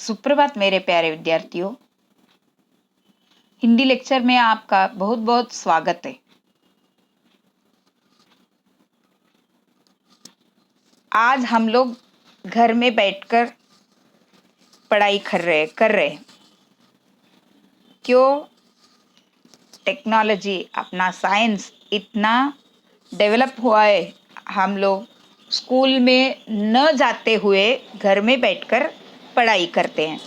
सुप्रभात मेरे प्यारे विद्यार्थियों। हिंदी लेक्चर में आपका बहुत बहुत स्वागत है। आज हम लोग घर में बैठकर पढ़ाई कर रहे हैं। क्यों? टेक्नोलॉजी, अपना साइंस इतना डेवलप हुआ है। हम लोग स्कूल में न जाते हुए घर में बैठकर पढ़ाई करते हैं।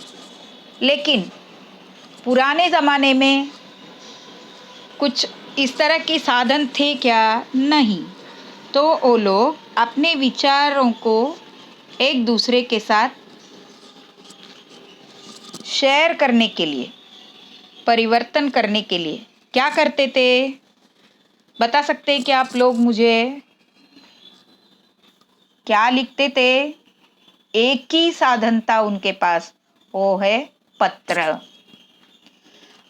लेकिन पुराने ज़माने में कुछ इस तरह के साधन थे क्या? नहीं। तो वो लोग अपने विचारों को एक दूसरे के साथ शेयर करने के लिए, परिवर्तन करने के लिए क्या करते थे? बता सकते हैं क्या आप लोग मुझे? क्या लिखते थे? एक ही साधन था उनके पास, वो है पत्र।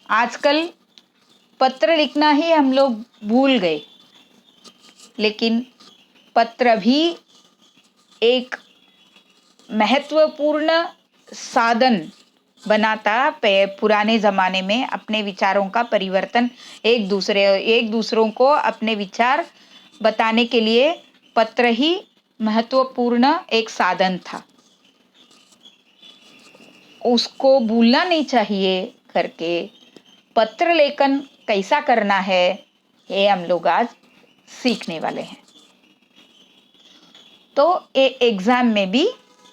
आजकल पत्र लिखना ही हम लोग भूल गए, लेकिन पत्र भी एक महत्वपूर्ण साधन बनाता पुराने ज़माने में अपने विचारों का परिवर्तन, एक दूसरों को अपने विचार बताने के लिए पत्र ही महत्वपूर्ण एक साधन था। उसको भूलना नहीं चाहिए करके पत्र लेखन कैसा करना है ये हम लोग आज सीखने वाले हैं। तो ये एग्ज़ाम में भी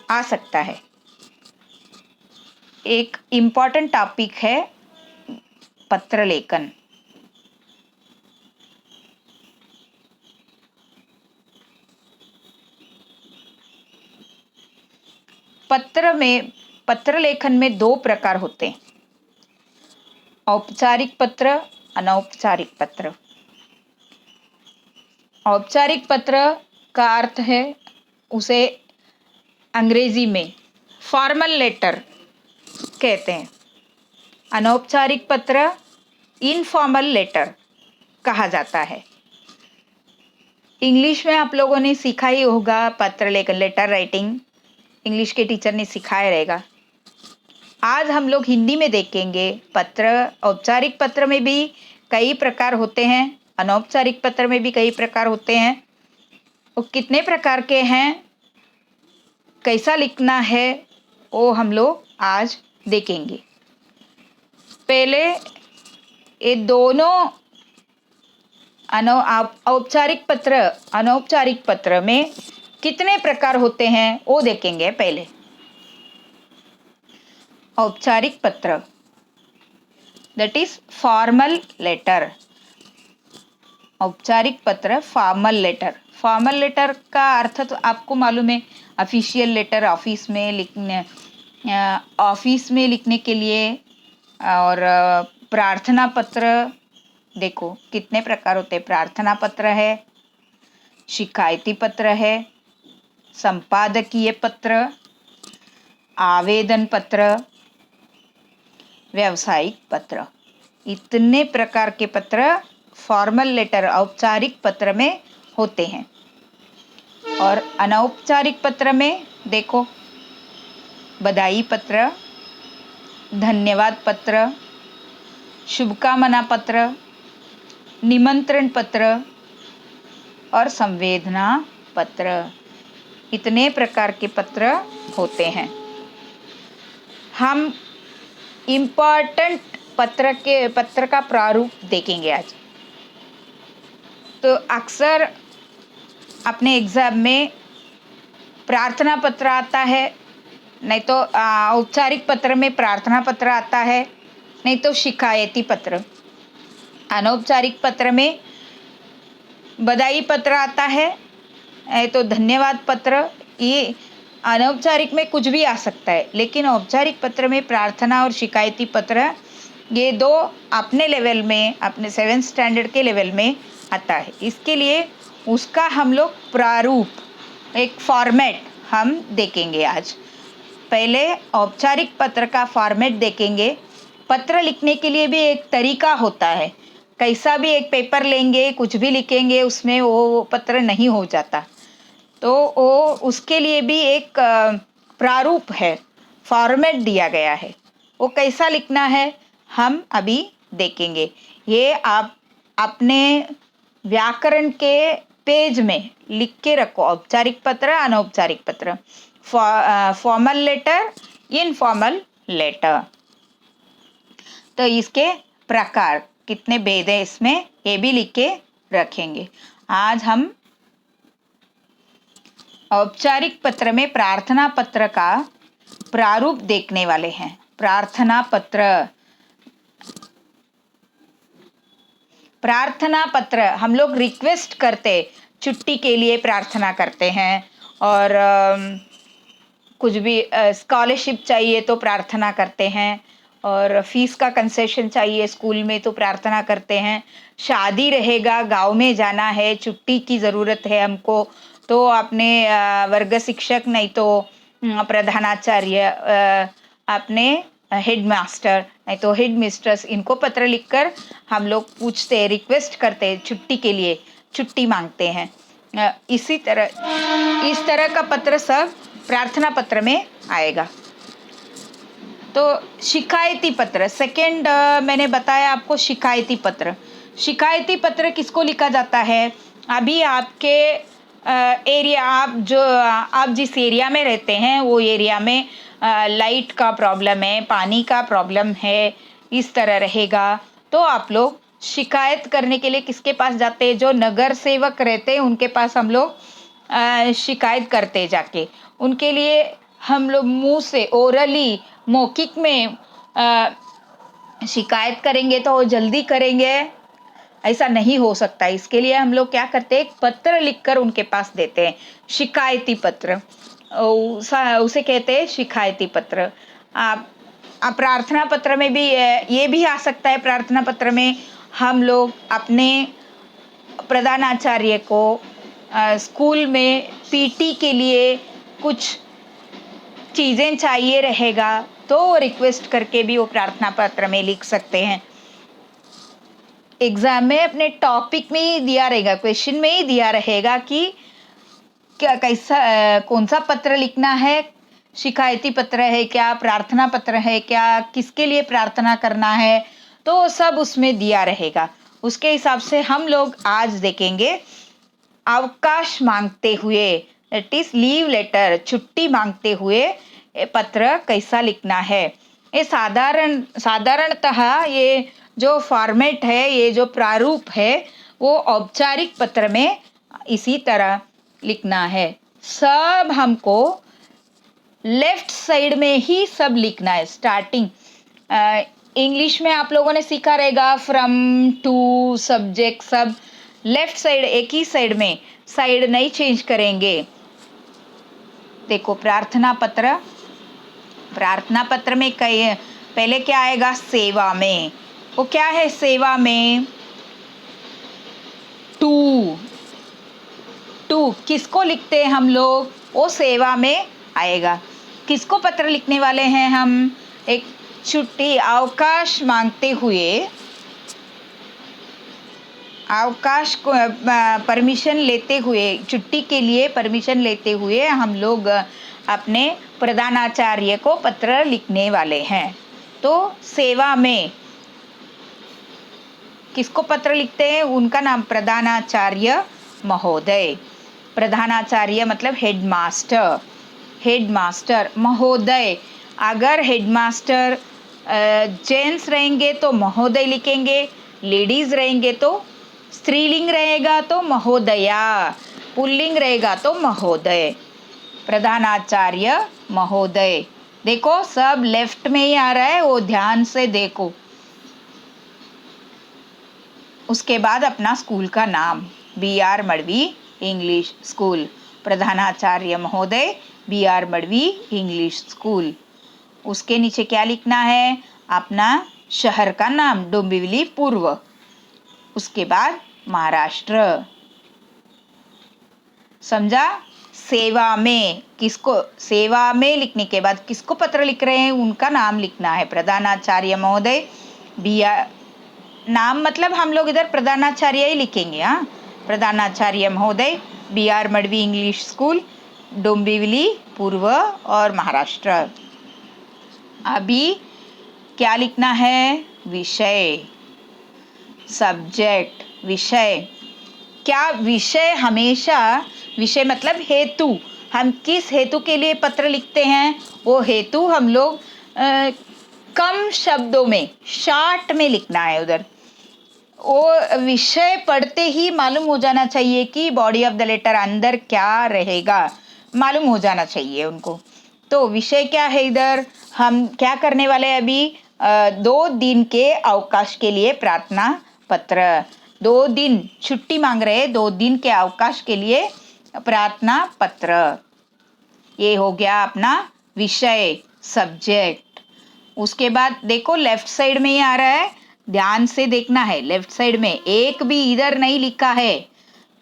आ सकता है। एक इम्पॉर्टेंट टॉपिक है पत्र लेखन। पत्र लेखन में दो प्रकार होते हैं, औपचारिक पत्र, अनौपचारिक पत्र। औपचारिक पत्र का अर्थ है, उसे अंग्रेजी में फॉर्मल लेटर कहते हैं। अनौपचारिक पत्र इनफॉर्मल लेटर कहा जाता है। इंग्लिश में आप लोगों ने सीखा ही होगा पत्र लेखन, लेटर राइटिंग इंग्लिश के टीचर ने सिखाया रहेगा। आज हम लोग हिंदी में देखेंगे पत्र। औपचारिक पत्र में भी कई प्रकार होते हैं, अनौपचारिक पत्र में भी कई प्रकार होते हैं। वो कितने प्रकार के हैं, कैसा लिखना है, वो हम लोग आज देखेंगे। पहले ये दोनों औपचारिक पत्र, अनौपचारिक पत्र में कितने प्रकार होते हैं वो देखेंगे। पहले औपचारिक पत्र, दैट इज फॉर्मल लेटर। औपचारिक पत्र फॉर्मल लेटर। फॉर्मल लेटर का अर्थ तो आपको मालूम है, ऑफिशियल लेटर, ऑफिस में लिखने के लिए। और प्रार्थना पत्र, देखो कितने प्रकार होते हैं। प्रार्थना पत्र है, शिकायती पत्र है, संपादकीय पत्र, आवेदन पत्र, व्यावसायिक पत्र। इतने प्रकार के पत्र फॉर्मल लेटर, औपचारिक पत्र में होते हैं। और अनौपचारिक पत्र में देखो बधाई पत्र, धन्यवाद पत्र, शुभकामना पत्र, निमंत्रण पत्र और संवेदना पत्र। इतने प्रकार के पत्र होते हैं। हम इम्पॉर्टेंट पत्र का प्रारूप देखेंगे आज। तो अक्सर अपने एग्ज़ाम में प्रार्थना पत्र आता है, नहीं तो औपचारिक पत्र में प्रार्थना पत्र आता है, नहीं तो शिकायती पत्र। अनौपचारिक पत्र में बधाई पत्र आता है, नहीं तो धन्यवाद पत्र। ये अनौपचारिक में कुछ भी आ सकता है, लेकिन औपचारिक पत्र में प्रार्थना और शिकायती पत्र, ये दो अपने लेवल में, अपने 7th स्टैंडर्ड के लेवल में आता है। इसके लिए उसका हम लोग प्रारूप, एक फॉर्मेट हम देखेंगे आज। पहले औपचारिक पत्र का फॉर्मेट देखेंगे। पत्र लिखने के लिए भी एक तरीका होता है। कैसा भी एक पेपर लेंगे, कुछ भी लिखेंगे, उसमें वो पत्र नहीं हो जाता। तो वो उसके लिए भी एक प्रारूप है, फॉर्मेट दिया गया है, वो कैसा लिखना है हम अभी देखेंगे। ये आप अपने व्याकरण के पेज में लिख के रखो, औपचारिक पत्र, अनौपचारिक पत्र, फॉर्मल लेटर, इनफॉर्मल लेटर। तो इसके प्रकार कितने भेद है इसमें, ये भी लिख के रखेंगे। आज हम औपचारिक पत्र में प्रार्थना पत्र का प्रारूप देखने वाले हैं। प्रार्थना पत्र हम लोग रिक्वेस्ट करते, छुट्टी के लिए प्रार्थना करते हैं, और कुछ भी स्कॉलरशिप चाहिए तो प्रार्थना करते हैं, और फीस का कंसेशन चाहिए स्कूल में तो प्रार्थना करते हैं। शादी रहेगा, गांव में जाना है, छुट्टी की ज़रूरत है हमको, तो अपने वर्ग शिक्षक नहीं तो प्रधानाचार्य, अपने हेड मास्टर नहीं तो हेड मिस्ट्रेस, इनको पत्र लिखकर हम लोग पूछते हैं, रिक्वेस्ट करते हैं, छुट्टी के लिए छुट्टी मांगते हैं। इस तरह का पत्र सब प्रार्थना पत्र में आएगा। तो शिकायती पत्र सेकंड मैंने बताया आपको। शिकायती शिकायती पत्र किसको लिखा जाता है? अभी आपके एरिया, आप जिस एरिया में रहते हैं वो एरिया में लाइट का प्रॉब्लम है, पानी का प्रॉब्लम है, इस तरह रहेगा, तो आप लोग शिकायत करने के लिए किसके पास जाते हैं? जो नगर सेवक रहते हैं उनके पास हम लोग शिकायत करते जाके। उनके लिए हम लोग मुंह से ओरली, मौखिक में शिकायत करेंगे तो वो जल्दी करेंगे, ऐसा नहीं हो सकता। इसके लिए हम लोग क्या करते हैं, एक पत्र लिखकर उनके पास देते हैं, शिकायती पत्र, उसे कहते हैं शिकायती पत्र। प्रार्थना पत्र में भी ये भी आ सकता है। प्रार्थना पत्र में हम लोग अपने प्रधानाचार्य को स्कूल में पीटी के लिए कुछ चीज़ें चाहिए रहेगा तो रिक्वेस्ट करके भी वो प्रार्थना पत्र में लिख सकते हैं। एग्जाम में अपने टॉपिक में ही दिया रहेगा, क्वेश्चन में ही दिया रहेगा कि क्या कैसा कौन सा पत्र लिखना है, शिकायती पत्र है क्या, प्रार्थना पत्र है क्या, किसके लिए प्रार्थना करना है, तो सब उसमें दिया रहेगा। उसके हिसाब से हम लोग आज देखेंगे अवकाश मांगते हुए, दैट इज लीव लेटर, छुट्टी मांगते हुए पत्र कैसा लिखना है। ये साधारणतः ये जो फॉर्मेट है, ये जो प्रारूप है, वो औपचारिक पत्र में इसी तरह लिखना है। सब हमको लेफ्ट साइड में ही सब लिखना है। स्टार्टिंग इंग्लिश में आप लोगों ने सीखा रहेगा, फ्रॉम टू, सब्जेक्ट, सब लेफ्ट साइड, एक ही साइड में, साइड नहीं चेंज करेंगे। देखो प्रार्थना पत्र में पहले क्या आएगा? सेवा में। वो क्या है सेवा में? टू किसको लिखते हैं हम लोग? वो सेवा में आएगा। किसको पत्र लिखने वाले हैं हम? एक छुट्टी, अवकाश मांगते हुए, अवकाश को परमिशन लेते हुए, छुट्टी के लिए परमिशन लेते हुए हम लोग अपने प्रधानाचार्य को पत्र लिखने वाले हैं। तो सेवा में किसको पत्र लिखते हैं? उनका नाम प्रधानाचार्य महोदय। प्रधानाचार्य मतलब हेडमास्टर महोदय। अगर हेडमास्टर जेंट्स रहेंगे तो महोदय लिखेंगे, लेडीज रहेंगे तो स्त्रीलिंग रहेगा तो महोदया, पुल्लिंग रहेगा तो महोदय। प्रधानाचार्य महोदय। देखो सब लेफ्ट में ही आ रहा है, वो ध्यान से देखो। उसके बाद अपना स्कूल का नाम, BR मडवी इंग्लिश स्कूल, प्रधानाचार्य महोदय BR मडवी इंग्लिश स्कूल। उसके नीचे क्या लिखना है? अपना शहर का नाम, डोंबिवली पूर्व। उसके बाद महाराष्ट्र। समझा? सेवा में सेवा में लिखने के बाद किसको पत्र लिख रहे हैं उनका नाम लिखना है। प्रधानाचार्य महोदय BR, नाम मतलब हम लोग इधर प्रधानाचार्य ही लिखेंगे। हाँ, प्रधानाचार्य महोदय BR Madavi English school, Dombivli पूर्व और महाराष्ट्र। अभी क्या लिखना है? विषय, सब्जेक्ट, विषय। क्या विषय हमेशा, विषय मतलब हेतु, हम किस हेतु के लिए पत्र लिखते हैं वो हेतु हम लोग कम शब्दों में, शॉर्ट में लिखना है। उधर वो विषय पढ़ते ही मालूम हो जाना चाहिए कि बॉडी ऑफ द लेटर अंदर क्या रहेगा, मालूम हो जाना चाहिए उनको। तो विषय क्या है? इधर हम क्या करने वाले हैं अभी? 2 दिन के अवकाश के लिए प्रार्थना पत्र। 2 दिन छुट्टी मांग रहे हैं, 2 दिन के अवकाश के लिए प्रार्थना पत्र। ये हो गया अपना विषय, सब्जेक्ट। उसके बाद देखो लेफ्ट साइड में ही आ रहा है, ध्यान से देखना है। लेफ्ट साइड में एक भी इधर नहीं लिखा है,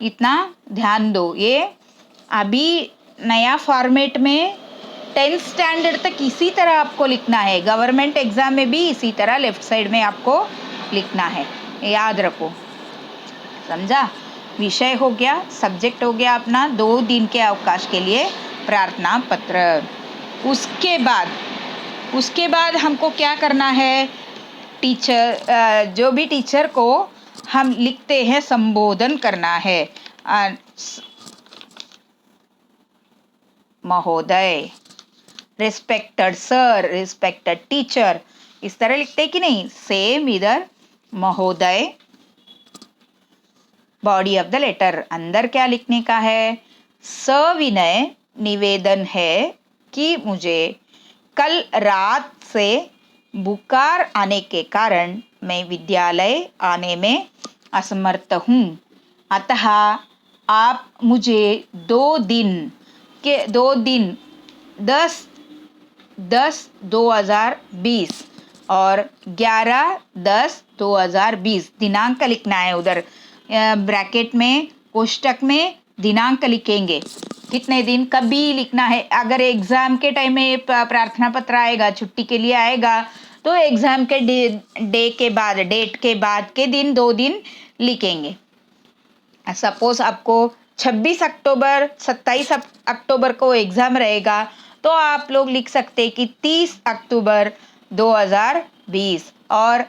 इतना ध्यान दो। ये अभी नया फॉर्मेट में 10th स्टैंडर्ड तक इसी तरह आपको लिखना है। गवर्नमेंट एग्जाम में भी इसी तरह लेफ्ट साइड में आपको लिखना है, याद रखो। समझा? विषय हो गया, सब्जेक्ट हो गया अपना 2 दिन के अवकाश के लिए प्रार्थना पत्र। उसके बाद हमको क्या करना है? टीचर, जो भी टीचर को हम लिखते हैं संबोधन करना है। महोदय, रिस्पेक्टेड सर, रिस्पेक्टेड टीचर, इस तरह लिखते हैं कि नहीं? सेम इधर महोदय, बॉडी ऑफ द लेटर अंदर क्या लिखने का है? सविनय निवेदन है कि मुझे कल रात से बुखार आने के कारण मैं विद्यालय आने में असमर्थ हूँ, अतः आप मुझे 2 दिन 10-10-2020 और 11-10-2020 दिनांक लिखना है। उधर ब्रैकेट में, कोष्टक में दिनांक लिखेंगे, कितने दिन कभी लिखना है। अगर एग्जाम के टाइम में प्रार्थना पत्र आएगा, छुट्टी के लिए आएगा, तो एग्जाम के डेट के बाद के दिन 2 दिन लिखेंगे। सपोज आपको 26 अक्टूबर 27 अक्टूबर को एग्जाम रहेगा, तो आप लोग लिख सकते हैं कि 30 अक्टूबर 2020 और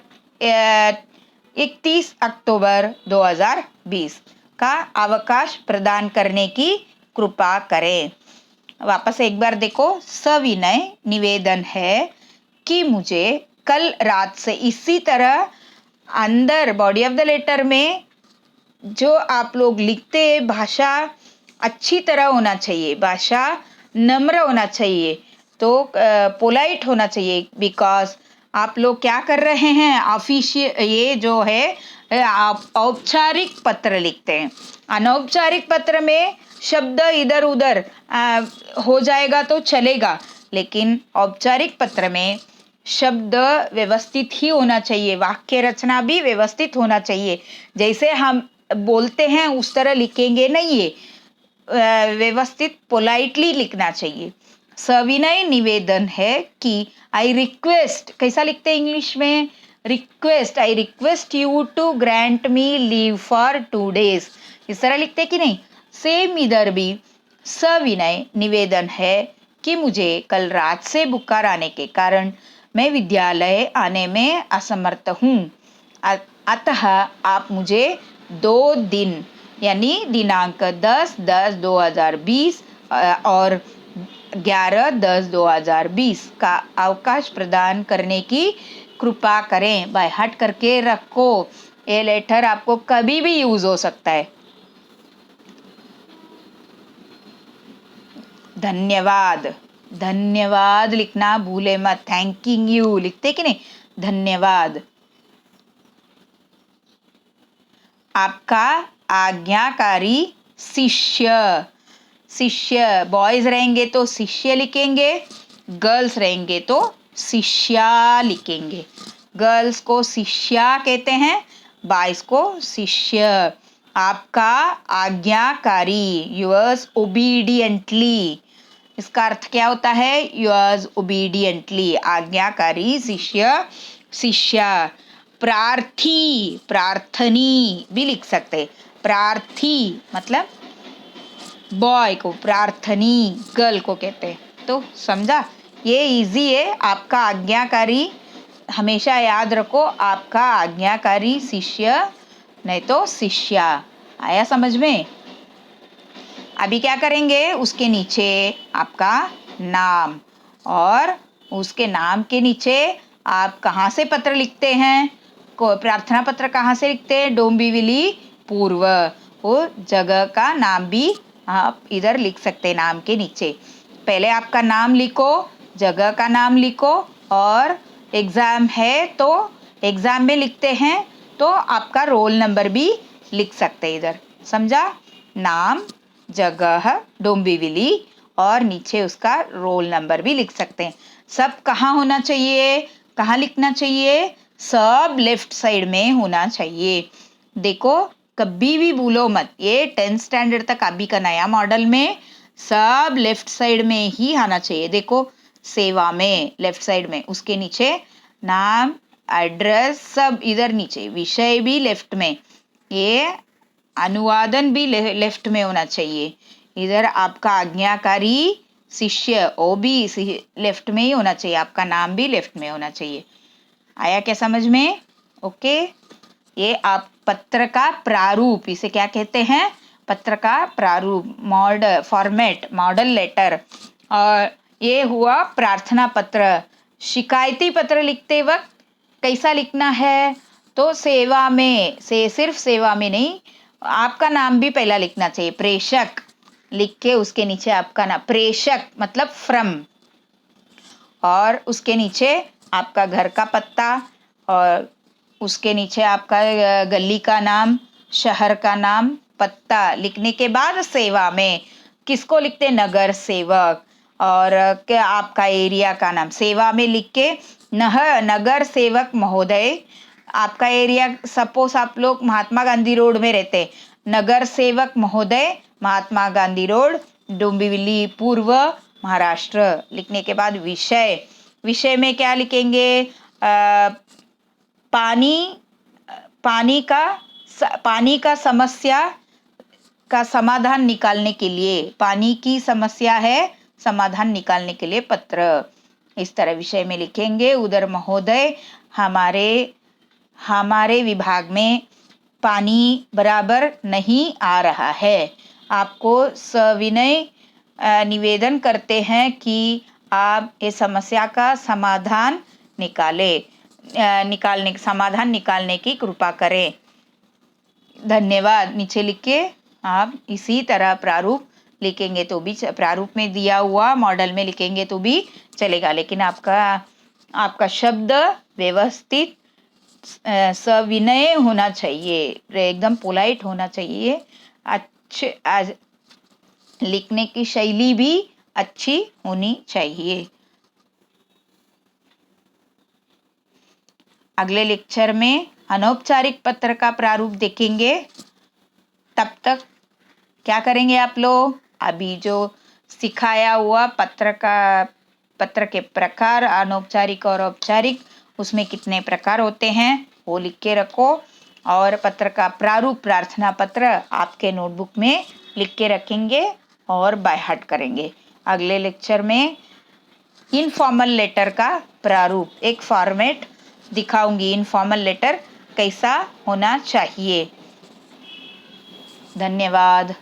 31 अक्टूबर 2020 का अवकाश प्रदान करने की कृपा करें। वापस एक बार देखो, सविनय निवेदन है कि मुझे कल रात से, इसी तरह अंदर बॉडी ऑफ द लेटर में जो आप लोग लिखते हैं भाषा अच्छी तरह होना चाहिए, भाषा नम्र होना चाहिए, तो पोलाइट होना चाहिए। बिकॉज आप लोग क्या कर रहे हैं? ऑफिशियल, ये जो है औपचारिक पत्र लिखते हैं। अनौपचारिक पत्र में शब्द इधर उधर हो जाएगा तो चलेगा, लेकिन औपचारिक पत्र में शब्द व्यवस्थित ही होना चाहिए, वाक्य रचना भी व्यवस्थित होना चाहिए। जैसे हम बोलते हैं उस तरह लिखेंगे नहीं, ये व्यवस्थित पोलाइटली लिखना चाहिए। सविनय निवेदन है कि आई रिक्वेस्ट, कैसा लिखते हैं इंग्लिश में? Request, I request you to grant me leave for 2 days, इस तरह लिखते हैं कि नहीं? सेम इधर भी सविनय निवेदन है कि मुझे कल रात से बुखार आने के कारण मैं विद्यालय आने में असमर्थ हूँ, अतः आप मुझे 2 दिन यानी दिनांक 10-10-2020 और 11-10-2020 का अवकाश प्रदान करने की कृपा करें। बाय हार्ट करके रखो, ये लेटर आपको कभी भी यूज हो सकता है। धन्यवाद, धन्यवाद लिखना भूले मत। थैंकिंग यू लिखते कि नहीं? धन्यवाद। आपका आज्ञाकारी शिष्य, शिष्य बॉयज रहेंगे तो शिष्य लिखेंगे, गर्ल्स रहेंगे तो शिष्या लिखेंगे। गर्ल्स को शिष्या कहते हैं, बॉयज को शिष्य। आपका आज्ञाकारी, yours obediently, इसका अर्थ क्या होता है? yours obediently, आज्ञाकारी शिष्य, शिष्या। प्रार्थी, प्रार्थनी भी लिख सकते। प्रार्थी मतलब बॉय को, प्रार्थनी गर्ल को कहते हैं। तो समझा? ये इजी है। आपका आज्ञाकारी, हमेशा याद रखो, आपका आज्ञाकारी शिष्य नहीं तो शिष्या। आया समझ में? अभी क्या करेंगे, उसके नीचे आपका नाम, और उसके नाम के नीचे आप कहाँ से पत्र लिखते हैं, को प्रार्थना पत्र कहाँ से लिखते हैं, डोंबिवली पूर्व, वो जगह का नाम भी आप इधर लिख सकते हैं नाम के नीचे। पहले आपका नाम लिखो, जगह का नाम लिखो, और एग्ज़ाम है तो एग्ज़ाम में लिखते हैं तो आपका रोल नंबर भी लिख सकते हैं इधर। समझा? नाम, जगह डोंबिवली, और नीचे उसका रोल नंबर भी लिख सकते हैं। सब कहाँ होना चाहिए, कहाँ लिखना चाहिए? सब लेफ्ट साइड में होना चाहिए। देखो, कभी भी भूलो मत, ये 10th स्टैंडर्ड तक अभी का नया मॉडल में सब लेफ्ट साइड में ही आना चाहिए। देखो, सेवा में लेफ्ट साइड में, उसके नीचे नाम, एड्रेस सब इधर नीचे, विषय भी लेफ्ट में, ये अनुवादन भी लेफ्ट में होना चाहिए। इधर आपका आज्ञाकारी शिष्य, वो भी लेफ्ट में ही होना चाहिए, आपका नाम भी लेफ्ट में होना चाहिए। आया क्या समझ में? ओके। ये आप पत्र का प्रारूप, इसे क्या कहते हैं? पत्र का प्रारूप, मॉडल फॉर्मेट, मॉडल लेटर। और ये हुआ प्रार्थना पत्र। शिकायती पत्र लिखते वक्त कैसा लिखना है? तो सेवा में से, सिर्फ सेवा में नहीं, आपका नाम भी पहला लिखना चाहिए। प्रेषक लिख के उसके नीचे आपका नाम, प्रेषक मतलब फ्रॉम, और उसके नीचे आपका घर का पत्ता, और उसके नीचे आपका गली का नाम, शहर का नाम, पत्ता लिखने के बाद सेवा में किसको लिखते? नगर सेवक। और क्या आपका एरिया का नाम सेवा में लिख के नगर सेवक महोदय। आपका एरिया, सपोज आप लोग महात्मा गांधी रोड में रहते, नगर सेवक महोदय, महात्मा गांधी रोड, डोंबिवली पूर्व, महाराष्ट्र। लिखने के बाद विषय, विषय में क्या लिखेंगे? पानी, पानी का समस्या का समाधान निकालने के लिए, पानी की समस्या है, समाधान निकालने के लिए पत्र, इस तरह विषय में लिखेंगे। उधर महोदय, हमारे विभाग में पानी बराबर नहीं आ रहा है, आपको सविनय निवेदन करते हैं कि आप इस समस्या का समाधान समाधान निकालने की कृपा करें, धन्यवाद। नीचे लिख के आप इसी तरह प्रारूप लिखेंगे तो भी, प्रारूप में दिया हुआ मॉडल में लिखेंगे तो भी चलेगा, लेकिन आपका शब्द व्यवस्थित, सविनय होना चाहिए, एकदम पोलाइट होना चाहिए। अच्छे लिखने की शैली भी अच्छी होनी चाहिए। अगले लेक्चर में अनौपचारिक पत्र का प्रारूप देखेंगे। तब तक क्या करेंगे आप लोग? अभी जो सिखाया हुआ पत्र के प्रकार, अनौपचारिक और औपचारिक, उसमें कितने प्रकार होते हैं वो लिख के रखो, और पत्र का प्रारूप, प्रार्थना पत्र आपके नोटबुक में लिख के रखेंगे और बाय हार्ट करेंगे। अगले लेक्चर में इनफॉर्मल लेटर का प्रारूप, एक फॉर्मेट दिखाऊंगी, इनफॉर्मल लेटर कैसा होना चाहिए। धन्यवाद।